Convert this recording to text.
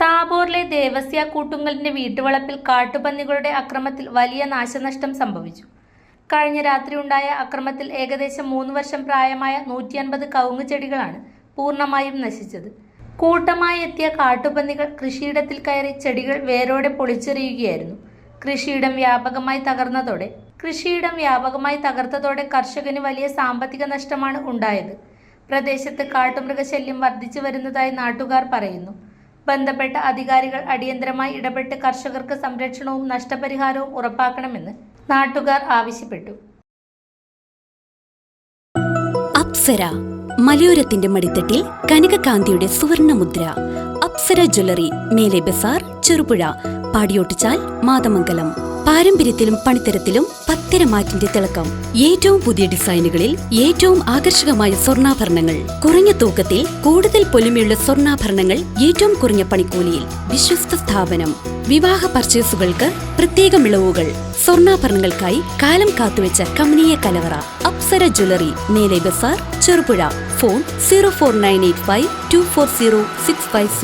താബോറിലെ ദേവസ്യ കൂട്ടുങ്കലിന്റെ വീട്ടുവളപ്പിൽ കാട്ടുപന്നികളുടെ അക്രമത്തിൽ വലിയ നാശനഷ്ടം സംഭവിച്ചു. കഴിഞ്ഞ രാത്രി ഉണ്ടായ അക്രമത്തിൽ ഏകദേശം 3 വർഷം പ്രായമായ 150 കവുങ്ങ് ചെടികളാണ് പൂർണ്ണമായും നശിച്ചത്. കൂട്ടമായി എത്തിയ കാട്ടുപന്നികൾ കൃഷിയിടത്തിൽ കയറി ചെടികൾ വേരോടെ പൊളിച്ചെറിയുകയായിരുന്നു. കൃഷിയിടം വ്യാപകമായി തകർത്തതോടെ കർഷകന് വലിയ സാമ്പത്തിക നഷ്ടമാണ് ഉണ്ടായത്. പ്രദേശത്ത് കാട്ടുമൃഗശല്യം വർദ്ധിച്ചു വരുന്നതായി നാട്ടുകാർ പറയുന്നു. ബന്ധപ്പെട്ട അധികാരികൾ അടിയന്തരമായി ഇടപെട്ട് കർഷകർക്ക് സംരക്ഷണവും നഷ്ടപരിഹാരവും ഉറപ്പാക്കണമെന്ന് നാട്ടുകാർ ആവശ്യപ്പെട്ടു. അപ്സര മലയോരത്തിന്റെ മടിത്തട്ടിൽ കനകകാന്തിയുടെ സുവർണമുദ്ര. അപ്സര ജ്വല്ലറി, മേലെ ബസാർ, ചെറുപുഴ, പാടിയോട്ടുചാൽ, മാതമംഗലം. പാരമ്പര്യത്തിലും പണിത്തരത്തിലും പത്തരമാറ്റിന്റെ തിളക്കം. ഏറ്റവും പുതിയ ഡിസൈനുകളിൽ ഏറ്റവും ആകർഷകമായ സ്വർണ്ണാഭരണങ്ങൾ. കുറഞ്ഞ തൂക്കത്തിൽ കൂടുതൽ പൊലിമയുള്ള സ്വർണ്ണാഭരണങ്ങൾ ഏറ്റവും കുറഞ്ഞ പണിക്കൂലിയിൽ. വിശ്വസ്ത സ്ഥാപനം. വിവാഹ പർച്ചേസുകൾക്ക് പ്രത്യേക ഇളവുകൾ. സ്വർണ്ണാഭരണങ്ങൾക്കായി കാലം കാത്തുവെച്ച കമനീയ കലവറ. അപ്സര ജ്വല്ലറി, മേലെ ബസാർ, ചെറുപുഴ. ഫോൺ 04985 240 650.